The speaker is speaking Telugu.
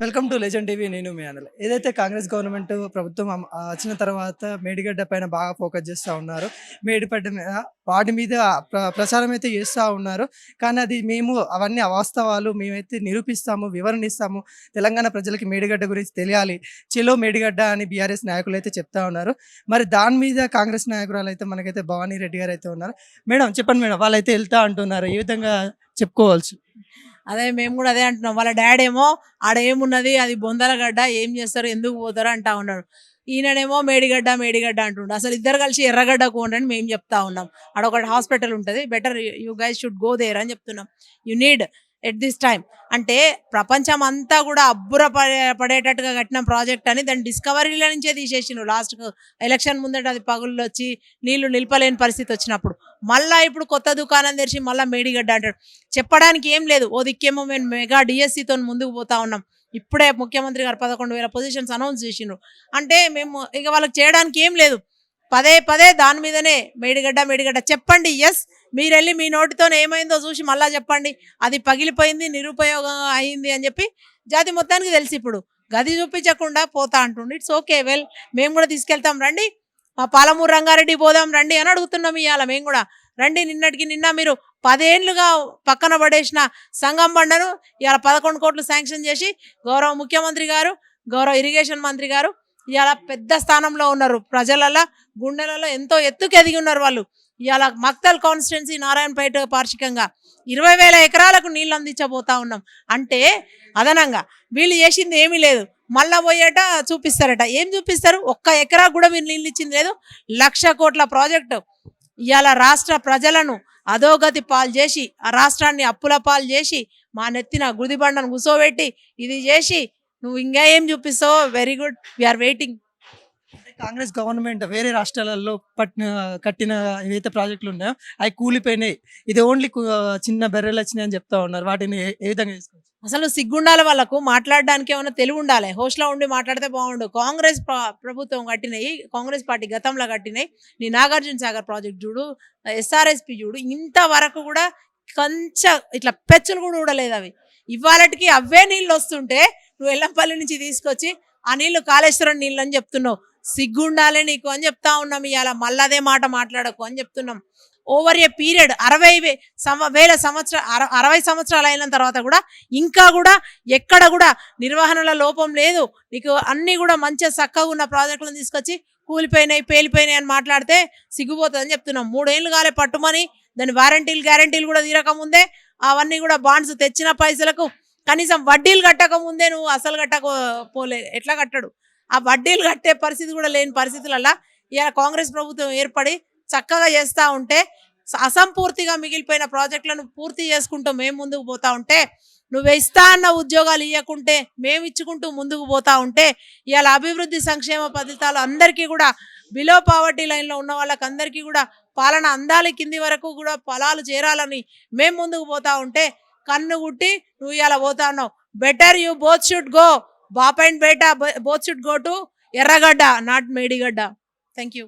Welcome to legend TV. నేను మీ అనిల్. ఏదైతే కాంగ్రెస్ గవర్నమెంట్ ప్రభుత్వం వచ్చిన తర్వాత మేడిగడ్డ పైన బాగా ఫోకస్ చేస్తూ ఉన్నారు. మేడిపడ్డ మీద వాటి మీద ప్రచారం అయితే చేస్తూ ఉన్నారు. కానీ అది మేము అవన్నీ అవాస్తవాలు, మేమైతే నిరూపిస్తాము, వివరణ ఇస్తాము. తెలంగాణ ప్రజలకి మేడిగడ్డ గురించి తెలియాలి, చెలో మేడిగడ్డ అని బీఆర్ఎస్ నాయకులు అయితే చెప్తా ఉన్నారు. మరి దాని మీద కాంగ్రెస్ నాయకురాలు అయితే మనకైతే భవానీ రెడ్డి గారు అయితే ఉన్నారు. మేడం చెప్పండి మేడం, వాళ్ళైతే వెళ్తా అంటున్నారు, ఏ విధంగా చెప్పుకోవచ్చు? అదే మేము కూడా అదే అంటున్నాం. వాళ్ళ డాడీ ఏమో ఆడ ఏమున్నది, అది బొందలగడ్డ, ఏం చేస్తారు, ఎందుకు పోతారు అంటా ఉన్నాడు. ఈయననేమో మేడిగడ్డ మేడిగడ్డ అంటుండు. అసలు ఇద్దరు కలిసి ఎర్రగడ్డ కోండి మేము చెప్తా ఉన్నాం. ఆడ ఒక హాస్పిటల్ ఉంటుంది, better you guys should go there అని చెప్తున్నాం. You need at this time. అంటే ప్రపంచం అంతా కూడా అబ్బుర పడేటట్టుగా కట్టిన ప్రాజెక్ట్ అని దాని డిస్కవరీల నుంచే తీసేసిండు. లాస్ట్కు ఎలక్షన్ ముందట అది పగుళ్ళు వచ్చి నీళ్లు నిలపలేని పరిస్థితి వచ్చినప్పుడు మళ్ళీ ఇప్పుడు కొత్త దుకాణం తెరిచి మళ్ళీ మేడిగడ్డ అంటాడు. చెప్పడానికి ఏం లేదు. ఓ దిక్కేమో మేము మెగా డిఎస్సితో ముందుకు పోతా ఉన్నాం. ఇప్పుడే ముఖ్యమంత్రి గారు 11,000 పొజిషన్స్ అనౌన్స్ చేసిండ్రు. అంటే మేము ఇక వాళ్ళకి చేయడానికి ఏం లేదు. పదే పదే దాని మీదనే మేడిగడ్డ మేడిగడ్డ చెప్పండి. ఎస్, మీరు వెళ్ళి మీ నోటితో ఏమైందో చూసి మళ్ళీ చెప్పండి, అది పగిలిపోయింది, నిరుపయోగం అయింది అని చెప్పి జాతి మొత్తానికి తెలిసి ఇప్పుడు గది చూపించకుండా పోతా అంటుండే. ఇట్స్ ఓకే, వెల్, మేము కూడా తీసుకెళ్తాం రండి, మా పాలమూరు రంగారెడ్డి పోదాం రండి అని అడుగుతున్నాం. ఇవాళ మేము కూడా రండి. నిన్న మీరు 10 ఏళ్లుగా పక్కన పడేసిన సంగం బండను ఇవాళ 11 కోట్లు శాంక్షన్ చేసి గౌరవ ముఖ్యమంత్రి గారు, గౌరవ ఇరిగేషన్ మంత్రి గారు ఇవాళ పెద్ద స్థానంలో ఉన్నారు. ప్రజలలో గుండెలలో ఎంతో ఎత్తుకు ఎదిగి ఉన్నారు వాళ్ళు. ఇవాళ మక్తల్ కాన్స్టిట్యున్సీ నారాయణపేట పార్షికంగా 20,000 ఎకరాలకు నీళ్ళు అందించబోతా ఉన్నాం. అంటే అదనంగా వీళ్ళు చేసింది ఏమీ లేదు. మళ్ళా పోయేట చూపిస్తారట. ఏం చూపిస్తారు? ఒక్క ఎకరా కూడా మీరు నీళ్ళు ఇచ్చింది లేదు. 1,00,000 కోట్ల ప్రాజెక్టు ఇవాళ రాష్ట్ర ప్రజలను అధోగతి పాలు చేసి, ఆ రాష్ట్రాన్ని అప్పుల పాలు చేసి, మా నెత్తిన గుదిబండను కూసోబెట్టి ఇది చేసి నువ్వు ఇంకా ఏం చూపిస్తావో very good, we are waiting. Congress government వేరే రాష్ట్రాలలో కట్టిన ఏవైతే ప్రాజెక్టులు ఉన్నాయో అవి కూలిపోయినాయి, ఇది ఓన్లీ చిన్న బెర్రెలు వచ్చినాయి అని చెప్తా ఉన్నారు. వాటిని ఏ విధంగా తీసుకోవచ్చు? అసలు సిగ్గుండాలి వాళ్ళకు, మాట్లాడడానికి ఏమైనా తెలివి ఉండాలి. హోస్ట్లో ఉండి మాట్లాడితే బాగుండు. కాంగ్రెస్ ప్రభుత్వం కట్టినాయి, కాంగ్రెస్ పార్టీ గతంలో కట్టినాయి. నీ నాగార్జున సాగర్ ప్రాజెక్ట్ చూడు, ఎస్ఆర్ఎస్పి చూడు, ఇంతవరకు కూడా కొంచెం ఇట్లా పెచ్చులు కూడా ఊడలేదు. అవి ఇవాళకి అవే నీళ్ళు వస్తుంటే నువ్వు ఎల్లంపల్లి నుంచి తీసుకొచ్చి ఆ నీళ్లు కాళేశ్వరం నీళ్ళు అని చెప్తున్నావు. సిగ్గుండాలి నీకు అని చెప్తా ఉన్నాం. ఇవాళ మళ్ళీ అదే మాట మాట్లాడకు అని చెప్తున్నాం. ఓవర్ ఏ పీరియడ్ 60 సంవత్సరాలు అయిన తర్వాత కూడా ఇంకా కూడా ఎక్కడ కూడా నిర్వహణల లోపం లేదు. నీకు అన్ని కూడా మంచిగా చక్కగా ఉన్న ప్రాజెక్టులను తీసుకొచ్చి కూలిపోయినాయి, పేలిపోయినాయి అని మాట్లాడితే సిగ్గుపోతుందని చెప్తున్నాం. 3 ఏళ్ళు కాలే పట్టుమని దాని గ్యారంటీలు కూడా తీరకముందే అవన్నీ కూడా బాండ్స్ తెచ్చిన పైసలకు కనీసం వడ్డీలు కట్టకముందే నువ్వు అసలు కట్టకపోలే. ఎట్లా కట్టడు? ఆ వడ్డీలు కట్టే పరిస్థితి కూడా లేని పరిస్థితులలో ఇలా కాంగ్రెస్ ప్రభుత్వం ఏర్పడి చక్కగా చేస్తూ ఉంటే, అసంపూర్తిగా మిగిలిపోయిన ప్రాజెక్టులను పూర్తి చేసుకుంటూ మేము ముందుకు పోతా ఉంటే, నువ్వు ఇస్తా అన్న ఉద్యోగాలు ఇవ్వకుంటే మేము ఇచ్చుకుంటూ ముందుకు పోతా ఉంటే, ఇవాళ అభివృద్ధి సంక్షేమ పథకాలు అందరికీ కూడా బిలో పావర్టీ లైన్లో ఉన్న వాళ్ళకి అందరికీ కూడా పాలన అందాలి, కింది వరకు కూడా ఫలాలు చేరాలని మేము ముందుకు పోతా ఉంటే కన్ను గుట్టి నువ్వు ఇలా పోతా ఉన్నావు. Better you both should go, బాప్ అండ్ బేటా both should go to Erragadda, not Medigadda. Thank you.